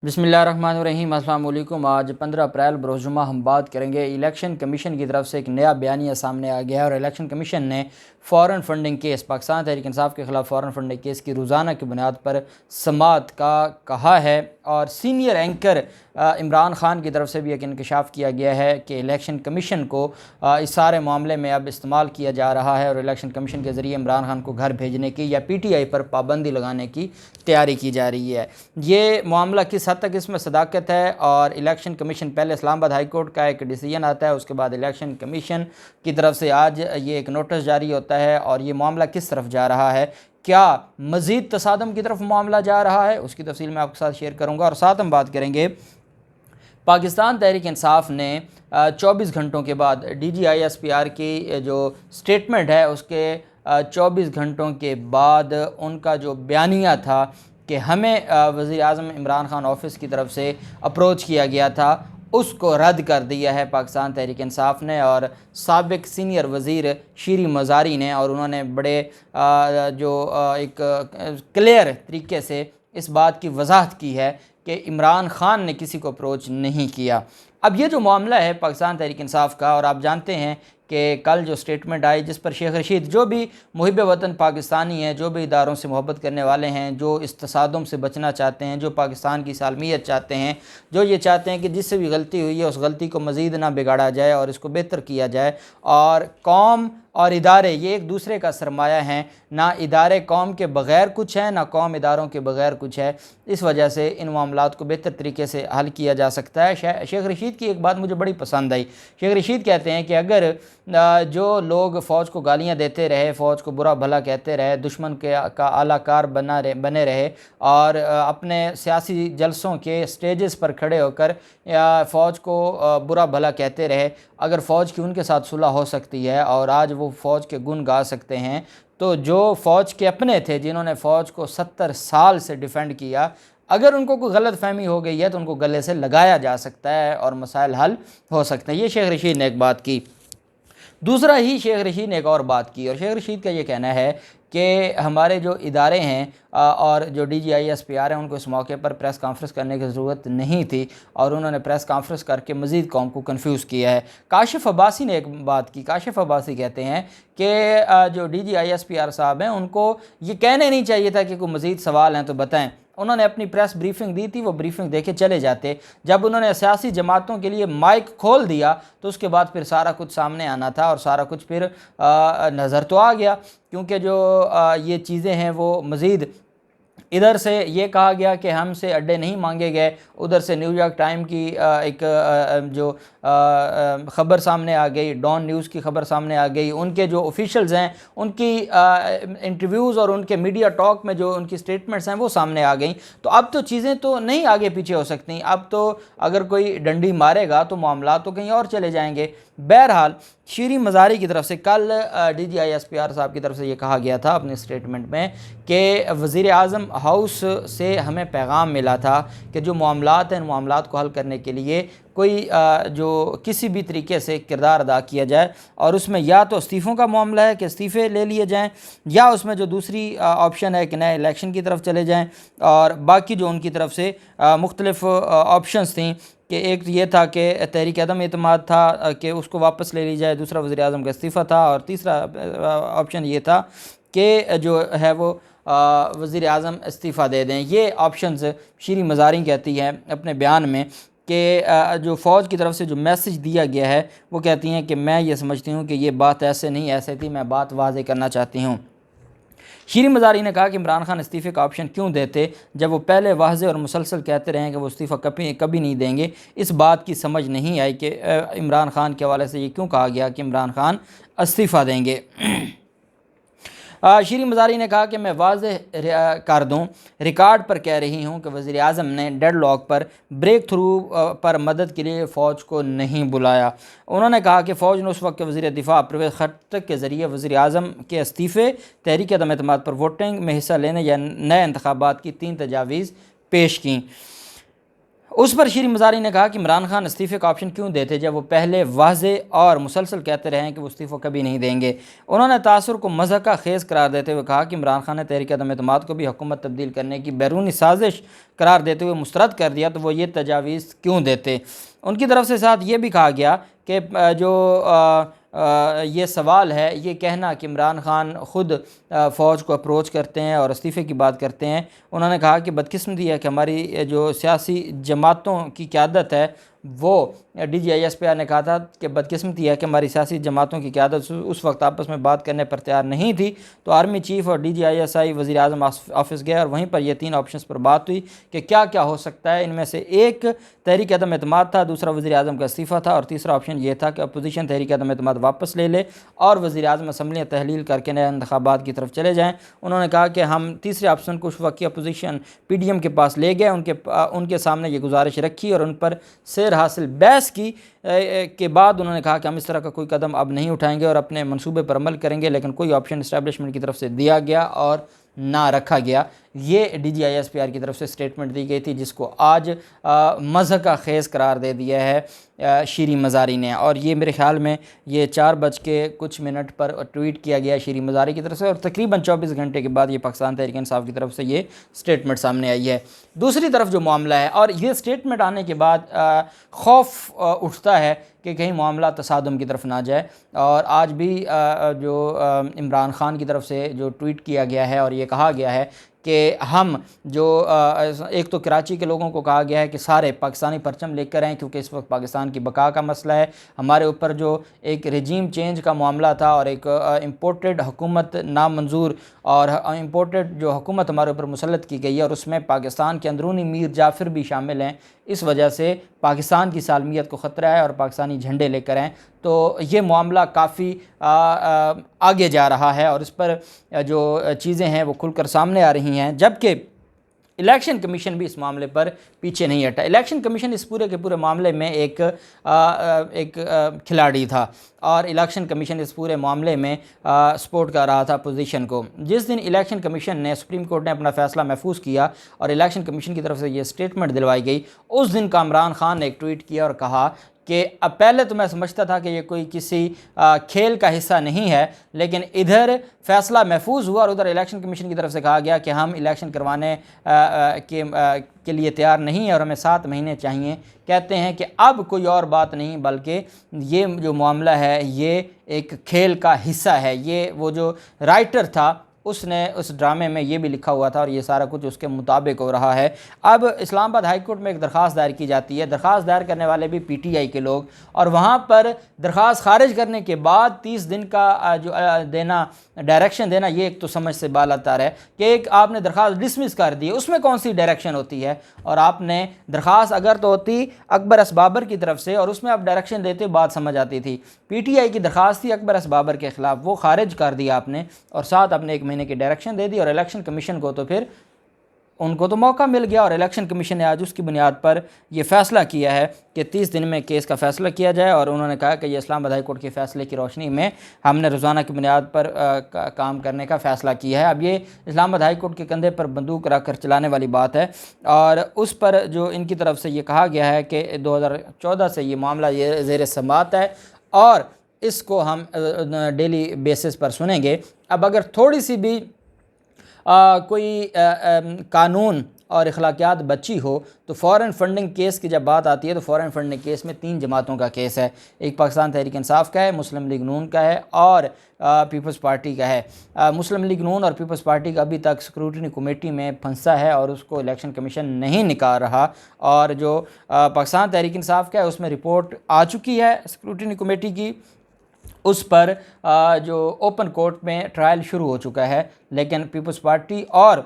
بسم اللہ الرحمن الرحیم۔ السلام علیکم۔ آج 15 اپریل بروز جمعہ ہم بات کریں گے الیکشن کمیشن کی طرف سے ایک نیا بیانیہ سامنے آ گیا ہے اور الیکشن کمیشن نے foreign funding case, Pakistan Tehreek Insaf کے خلاف فارن فنڈنگ کیس کی روزانہ کی بنیاد پر سماعت کا کہا ہے، اور سینئر اینکر عمران خان کی طرف سے بھی ایک انکشاف کیا گیا ہے کہ الیکشن کمیشن کو اس سارے معاملے میں اب استعمال کیا جا رہا ہے اور الیکشن کمیشن کے ذریعے عمران خان کو گھر بھیجنے کی یا پی ٹی آئی پر پابندی لگانے کی تیاری کی جا رہی ہے۔ یہ معاملہ کس حد تک اس میں صداقت ہے، اور الیکشن کمیشن پہلے اسلام آباد ہائی کورٹ کا ایک ڈیسیجن آتا ہے، اس کے بعد الیکشن کمیشن کی طرف سے آج یہ ایک نوٹس جاری ہوتا ہے، اور یہ معاملہ کس طرف جا رہا ہے، کیا مزید تصادم کی طرف معاملہ جا رہا ہے، اس کی تفصیل میں آپ کے ساتھ شیئر کروں گا۔ اور ساتھ ہم بات کریں گے پاکستان تحریک انصاف نے 24 گھنٹوں کے بعد D G I S P R کی جو سٹیٹمنٹ ہے اس کے 24 گھنٹوں کے بعد ان کا جو بیانیہ تھا کہ ہمیں وزیر اعظم عمران خان آفس کی طرف سے اپروچ کیا گیا تھا، اس کو رد کر دیا ہے پاکستان تحریک انصاف نے اور سابق سینئر وزیر شیری مزاری نے، اور انہوں نے بڑے ایک کلیئر طریقے سے اس بات کی وضاحت کی ہے کہ عمران خان نے کسی کو اپروچ نہیں کیا۔ اب یہ جو معاملہ ہے پاکستان تحریک انصاف کا، اور آپ جانتے ہیں کہ کل جو سٹیٹمنٹ آئی جس پر شیخ رشید، جو بھی محب وطن پاکستانی ہیں، جو بھی اداروں سے محبت کرنے والے ہیں، جو اس تصادم سے بچنا چاہتے ہیں، جو پاکستان کی سالمیت چاہتے ہیں، جو یہ چاہتے ہیں کہ جس سے بھی غلطی ہوئی ہے اس غلطی کو مزید نہ بگاڑا جائے اور اس کو بہتر کیا جائے، اور قوم اور ادارے یہ ایک دوسرے کا سرمایہ ہیں، نہ ادارے قوم کے بغیر کچھ ہیں نہ قوم اداروں کے بغیر کچھ ہے، اس وجہ سے ان معاملات کو بہتر طریقے سے حل کیا جا سکتا ہے۔ شیخ رشید کی ایک بات مجھے بڑی پسند آئی۔ شیخ رشید کہتے ہیں کہ اگر جو لوگ فوج کو گالیاں دیتے رہے، فوج کو برا بھلا کہتے رہے، دشمن کا اعلیٰ کار بنے رہے، اور اپنے سیاسی جلسوں کے سٹیجز پر کھڑے ہو کر فوج کو برا بھلا کہتے رہے، اگر فوج کی ان کے ساتھ صلح ہو سکتی ہے اور آج وہ فوج کے گن گا سکتے ہیں، تو جو فوج کے اپنے تھے جنہوں نے فوج کو 70 سال سے ڈیفینڈ کیا، اگر ان کو کوئی غلط فہمی ہو گئی ہے تو ان کو گلے سے لگایا جا سکتا ہے اور مسائل حل ہو سکتے ہیں۔ یہ شیخ رشید نے ایک بات کی۔ دوسرا ہی شیخ رشید نے ایک اور بات کی، اور شیخ رشید کا یہ کہنا ہے کہ ہمارے جو ادارے ہیں اور جو D G I S P R ہیں ان کو اس موقع پر پریس کانفرنس کرنے کی ضرورت نہیں تھی، اور انہوں نے پریس کانفرنس کر کے مزید قوم کو کنفیوز کیا ہے۔ کاشف عباسی نے ایک بات کی۔ کاشف عباسی کہتے ہیں کہ جو D G I S P R صاحب ہیں ان کو یہ کہنے نہیں چاہیے تھا کہ کوئی مزید سوال ہیں تو بتائیں، انہوں نے اپنی پریس بریفنگ دی تھی، وہ بریفنگ دے کے چلے جاتے۔ جب انہوں نے سیاسی جماعتوں کے لیے مائک کھول دیا تو اس کے بعد پھر سارا کچھ سامنے آنا تھا، اور سارا کچھ پھر نظر تو آ گیا، کیونکہ جو یہ چیزیں ہیں وہ مزید ادھر سے یہ کہا گیا کہ ہم سے اڈے نہیں مانگے گئے، ادھر سے نیو یارک ٹائم کی ایک جو خبر سامنے آ گئی، ڈان نیوز کی خبر سامنے آ گئی، ان کے جو آفیشلز ہیں ان کی انٹرویوز اور ان کے میڈیا ٹاک میں جو ان کی سٹیٹمنٹس ہیں وہ سامنے آ گئیں۔ تو اب تو چیزیں تو نہیں آگے پیچھے ہو سکتی، اب تو اگر کوئی ڈنڈی مارے گا تو معاملات تو کہیں اور چلے جائیں گے۔ بہرحال شیری مزاری کی طرف سے کل D G I S P R صاحب کی طرف سے یہ کہا گیا تھا اپنے سٹیٹمنٹ میں کہ وزیر اعظم ہاؤس سے ہمیں پیغام ملا تھا کہ جو معاملات ہیں ان معاملات کو حل کرنے کے لیے کوئی جو کسی بھی طریقے سے کردار ادا کیا جائے، اور اس میں یا تو استعفوں کا معاملہ ہے کہ استعفے لے لیے جائیں، یا اس میں جو دوسری آپشن ہے کہ نئے الیکشن کی طرف چلے جائیں، اور باقی جو ان کی طرف سے مختلف آپشنز تھیں کہ ایک یہ تھا کہ تحریک عدم اعتماد تھا کہ اس کو واپس لے لی جائے، دوسرا وزیر اعظم کا استعفیٰ تھا، اور تیسرا آپشن یہ تھا کہ جو ہے وہ وزیر اعظم استعفیٰ دے دیں۔ یہ آپشنز شیری مزاری کہتی ہے اپنے بیان میں کہ جو فوج کی طرف سے جو میسج دیا گیا ہے وہ کہتی ہیں کہ میں یہ سمجھتی ہوں کہ یہ بات ایسے نہیں ایسے تھی، میں بات واضح کرنا چاہتی ہوں۔ شیری مزاری نے کہا کہ عمران خان استعفے کا آپشن کیوں دیتے جب وہ پہلے واضح اور مسلسل کہتے رہے ہیں کہ وہ استعفیٰ کبھی نہیں دیں گے۔ اس بات کی سمجھ نہیں آئی کہ عمران خان کے حوالے سے یہ کیوں کہا گیا کہ عمران خان استعفیٰ دیں گے۔ شیری مزاری نے کہا کہ میں واضح کر دوں، ریکارڈ پر کہہ رہی ہوں کہ وزیر اعظم نے ڈیڈ لاک پر بریک تھرو پر مدد کے لیے فوج کو نہیں بلایا۔ انہوں نے کہا کہ فوج نے اس وقت کے وزیر دفاع پرویز خٹک کے ذریعے وزیر اعظم کے استعفے، تحریک عدم اعتماد پر ووٹنگ میں حصہ لینے یا نئے انتخابات کی 3 تجاویز پیش کیں۔ اس پر شیریں مزاری نے کہا کہ عمران خان استعفے کا آپشن کیوں دیتے جب وہ پہلے واضح اور مسلسل کہتے رہے ہیں کہ وہ استعفہ کبھی نہیں دیں گے۔ انہوں نے تاثر کو مضحکہ خیز قرار دیتے ہوئے کہا کہ عمران خان نے تحریک عدم اعتماد کو بھی حکومت تبدیل کرنے کی بیرونی سازش قرار دیتے ہوئے مسترد کر دیا، تو وہ یہ تجاویز کیوں دیتے۔ ان کی طرف سے ساتھ یہ بھی کہا گیا کہ جو یہ سوال ہے، یہ کہنا کہ عمران خان خود فوج کو اپروچ کرتے ہیں اور استعفے کی بات کرتے ہیں، انہوں نے کہا کہ بدقسمتی ہے کہ ہماری جو سیاسی جماعتوں کی قیادت ہے وہ D G I S P R نے کہا تھا کہ بدقسمتی ہے کہ ہماری سیاسی جماعتوں کی قیادت اس وقت آپس میں بات کرنے پر تیار نہیں تھی، تو آرمی چیف اور D G I S I وزیر اعظم آفس گئے اور وہیں پر یہ 3 آپشنز پر بات ہوئی کہ کیا کیا ہو سکتا ہے۔ ان میں سے ایک تحریک عدم اعتماد تھا، دوسرا وزیر اعظم کا استعفیٰ تھا، اور تیسرا آپشن یہ تھا کہ اپوزیشن تحریک عدم اعتماد واپس لے لے اور وزیر اعظم اسمبلیاں تحلیل کر کے نئے انتخابات کی طرف چلے جائیں۔ انہوں نے کہا کہ ہم تیسرے آپشن کو اس وقت کی اپوزیشن پی ڈی ایم کے پاس لے گئے، ان کے سامنے یہ گزارش رکھی اور ان پر سیر حاصل بحث کی کے بعد انہوں نے کہا کہ ہم اس طرح کا کوئی قدم اب نہیں اٹھائیں گے اور اپنے منصوبے پر عمل کریں گے، لیکن کوئی آپشن اسٹیبلشمنٹ کی طرف سے دیا گیا اور نہ رکھا گیا۔ یہ D G I S P R کی طرف سے سٹیٹمنٹ دی گئی تھی، جس کو آج مضحکہ خیز قرار دے دیا ہے شیریں مزاری نے، اور یہ میرے خیال میں یہ 4:00 پر ٹویٹ کیا گیا شیریں مزاری کی طرف سے، اور تقریباً 24 گھنٹے کے بعد یہ پاکستان تحریک انصاف کی طرف سے یہ سٹیٹمنٹ سامنے آئی ہے۔ دوسری طرف جو معاملہ ہے، اور یہ سٹیٹمنٹ آنے کے بعد خوف اٹھتا ہے کہ کہیں معاملہ تصادم کی طرف نہ جائے، اور آج بھی جو عمران خان کی طرف سے جو ٹویٹ کیا گیا ہے اور یہ کہا گیا ہے کہ ہم جو ایک تو کراچی کے لوگوں کو کہا گیا ہے کہ سارے پاکستانی پرچم لے کر آئیں کیونکہ اس وقت پاکستان کی بقا کا مسئلہ ہے، ہمارے اوپر جو ایک رجیم چینج کا معاملہ تھا اور ایک امپورٹڈ حکومت نامنظور اور امپورٹڈ جو حکومت ہمارے اوپر مسلط کی گئی ہے، اور اس میں پاکستان کے اندرونی میر جعفر بھی شامل ہیں، اس وجہ سے پاکستان کی سالمیت کو خطرہ ہے اور پاکستانی جھنڈے لے کر آئیں، تو یہ معاملہ کافی آگے جا رہا ہے اور اس پر جو چیزیں ہیں وہ کھل کر سامنے آ رہی ہیں، جبکہ الیکشن کمیشن بھی اس معاملے پر پیچھے نہیں ہٹا۔ الیکشن کمیشن اس پورے کے پورے معاملے میں ایک کھلاڑی تھا، اور الیکشن کمیشن اس پورے معاملے میں سپورٹ کر رہا تھا اپوزیشن کو۔ جس دن الیکشن کمیشن نے سپریم کورٹ نے اپنا فیصلہ محفوظ کیا اور الیکشن کمیشن کی طرف سے یہ سٹیٹمنٹ دلوائی گئی، اس دن کا عمران خان نے ایک ٹویٹ کیا اور کہا کہ اب پہلے تو میں سمجھتا تھا کہ یہ کوئی کسی کھیل کا حصہ نہیں ہے، لیکن ادھر فیصلہ محفوظ ہوا اور ادھر الیکشن کمیشن کی طرف سے کہا گیا کہ ہم الیکشن کروانے کے لیے تیار نہیں ہیں اور ہمیں 7 مہینے چاہیے۔ کہتے ہیں کہ اب کوئی اور بات نہیں بلکہ یہ جو معاملہ ہے یہ ایک کھیل کا حصہ ہے۔ یہ وہ جو رائٹر تھا اس نے اس ڈرامے میں یہ بھی لکھا ہوا تھا اور یہ سارا کچھ اس کے مطابق ہو رہا ہے۔ اب اسلام آباد ہائی کورٹ میں ایک درخواست دائر کی جاتی ہے، درخواست دائر کرنے والے بھی پی ٹی آئی کے لوگ، اور وہاں پر درخواست خارج کرنے کے بعد 30 دن کا جو ڈائریکشن دینا، یہ ایک تو سمجھ سے بالاتر ہے کہ ایک آپ نے درخواست ڈسمس کر دی، اس میں کون سی ڈائریکشن ہوتی ہے، اور آپ نے درخواست اگر تو ہوتی اکبر اسبابر کی طرف سے اور اس میں آپ ڈائریکشن دیتے بات سمجھ آتی تھی۔ پی ٹی آئی کی درخواست تھی اکبر اسبابر کے خلاف، وہ خارج کر دیا آپ نے، اور ساتھ آپ نے 1 مہینے کی ڈائریکشن دے دی، اور الیکشن کمیشن کو تو پھر ان کو تو موقع مل گیا، اور الیکشن کمیشن نے آج اس کی بنیاد پر یہ فیصلہ کیا ہے کہ 30 دن میں کیس کا فیصلہ کیا جائے، اور انہوں نے کہا کہ یہ اسلام آباد ہائی کورٹ کے فیصلے کی روشنی میں ہم نے روزانہ کی بنیاد پر کام کرنے کا فیصلہ کیا ہے۔ اب یہ اسلام آباد ہائی کورٹ کے کندھے پر بندوق رکھ کر چلانے والی بات ہے، اور اس پر جو ان کی طرف سے یہ کہا گیا ہے کہ 2014 سے یہ معاملہ یہ زیر سماعت ہے اور اس کو ہم ڈیلی بیسس پر سنیں گے۔ اب اگر تھوڑی سی بھی کوئی قانون اور اخلاقیات بچی ہو تو فورن فنڈنگ کیس کی جب بات آتی ہے تو فورن فنڈنگ کیس میں 3 جماعتوں کا کیس ہے، ایک پاکستان تحریک انصاف کا ہے، مسلم لیگ نون کا ہے اور پیپلز پارٹی کا ہے۔ مسلم لیگ نون اور پیپلز پارٹی کا ابھی تک اسکروٹنی کمیٹی میں پھنسا ہے اور اس کو الیکشن کمیشن نہیں نکال رہا، اور جو پاکستان تحریک انصاف کا ہے اس میں رپورٹ آ چکی ہے اسکروٹنی کمیٹی کی، اس پر جو اوپن کورٹ میں ٹرائل شروع ہو چکا ہے، لیکن پیپلز پارٹی اور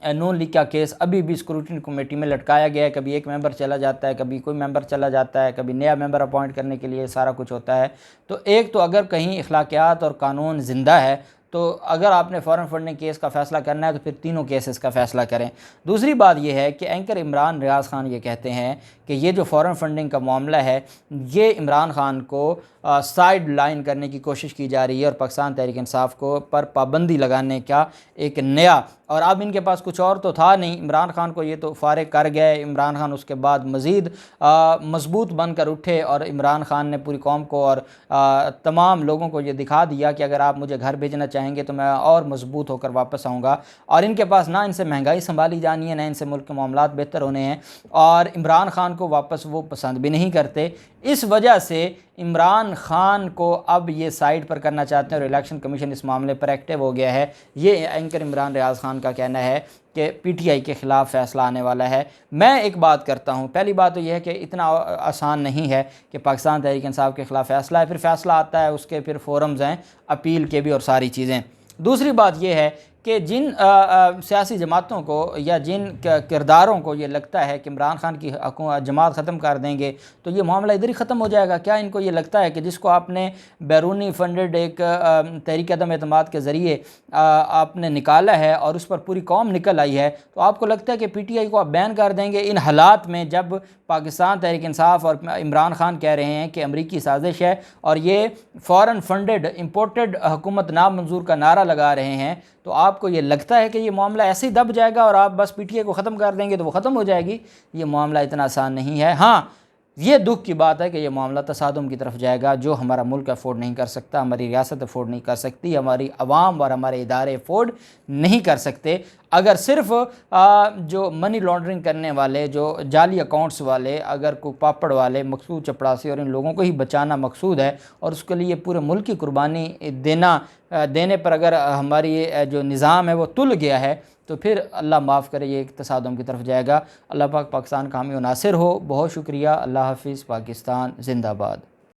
نون لیگ کا کیس ابھی بھی اسکروٹنی کمیٹی میں لٹکایا گیا ہے۔ کبھی ایک ممبر چلا جاتا ہے، کبھی کوئی ممبر چلا جاتا ہے، کبھی نیا ممبر اپوائنٹ کرنے کے لیے سارا کچھ ہوتا ہے۔ تو ایک تو اگر کہیں اخلاقیات اور قانون زندہ ہے تو اگر آپ نے فورن فنڈنگ کیس کا فیصلہ کرنا ہے تو پھر تینوں کیسز کا فیصلہ کریں۔ دوسری بات یہ ہے کہ اینکر عمران ریاض خان یہ کہتے ہیں کہ یہ جو فورن فنڈنگ کا معاملہ ہے یہ عمران خان کو سائیڈ لائن کرنے کی کوشش کی جا رہی ہے اور پاکستان تحریک انصاف کو پر پابندی لگانے کا ایک نیا اور اب ان کے پاس کچھ اور تو تھا نہیں، عمران خان کو یہ تو فارغ کر گئے۔ عمران خان اس کے بعد مزید مضبوط بن کر اٹھے، اور عمران خان نے پوری قوم کو اور تمام لوگوں کو یہ دکھا دیا کہ اگر آپ مجھے گھر بھیجنا چاہیں گے تو میں اور مضبوط ہو کر واپس آؤں گا۔ اور ان کے پاس نہ ان سے مہنگائی سنبھالی جانی ہے، نہ ان سے ملک کے معاملات بہتر ہونے ہیں، اور عمران خان کو واپس وہ پسند بھی نہیں کرتے۔ اس وجہ سے عمران خان کو اب یہ سائیڈ پر کرنا چاہتے ہیں، اور الیکشن کمیشن اس معاملے پر ایکٹیو ہو گیا ہے۔ یہ اینکر عمران ریاض خان کا کہنا ہے کہ پی ٹی آئی کے خلاف فیصلہ آنے والا ہے۔ میں ایک بات کرتا ہوں، پہلی بات تو یہ ہے کہ اتنا آسان نہیں ہے کہ پاکستان تحریک انصاف کے خلاف فیصلہ ہے، پھر فیصلہ آتا ہے اس کے پھر فورمز ہیں اپیل کے بھی اور ساری چیزیں۔ دوسری بات یہ ہے کہ جن سیاسی جماعتوں کو یا جن کرداروں کو یہ لگتا ہے کہ عمران خان کی جماعت ختم کر دیں گے تو یہ معاملہ ادھر ہی ختم ہو جائے گا، کیا ان کو یہ لگتا ہے کہ جس کو آپ نے بیرونی فنڈڈ ایک تحریک عدم اعتماد کے ذریعے آپ نے نکالا ہے اور اس پر پوری قوم نکل آئی ہے، تو آپ کو لگتا ہے کہ پی ٹی آئی کو آپ بین کر دیں گے ان حالات میں جب پاکستان تحریک انصاف اور عمران خان کہہ رہے ہیں کہ امریکی سازش ہے اور یہ فارن فنڈڈ امپورٹڈ حکومت نامنظور کا نعرہ لگا رہے ہیں، تو آپ کو یہ لگتا ہے کہ یہ معاملہ ایسے ہی دب جائے گا اور آپ بس پی ٹی آئی کو ختم کر دیں گے تو وہ ختم ہو جائے گی؟ یہ معاملہ اتنا آسان نہیں ہے۔ ہاں، یہ دکھ کی بات ہے کہ یہ معاملہ تصادم کی طرف جائے گا، جو ہمارا ملک افورڈ نہیں کر سکتا، ہماری ریاست افورڈ نہیں کر سکتی، ہماری عوام اور ہمارے ادارے افورڈ نہیں کر سکتے۔ اگر صرف جو منی لانڈرنگ کرنے والے، جو جعلی اکاؤنٹس والے، اگر کوئی پاپڑ والے، مقصود چپڑاسی اور ان لوگوں کو ہی بچانا مقصود ہے اور اس کے لیے پورے ملک کی قربانی دینے پر اگر ہماری جو نظام ہے وہ تل گیا ہے تو پھر اللہ معاف کرے یہ ایک تصادم کی طرف جائے گا۔ اللہ پاک پاکستان کا حامی و ناصر ہو۔ بہت شکریہ۔ اللہ حافظ۔ پاکستان زندہ باد۔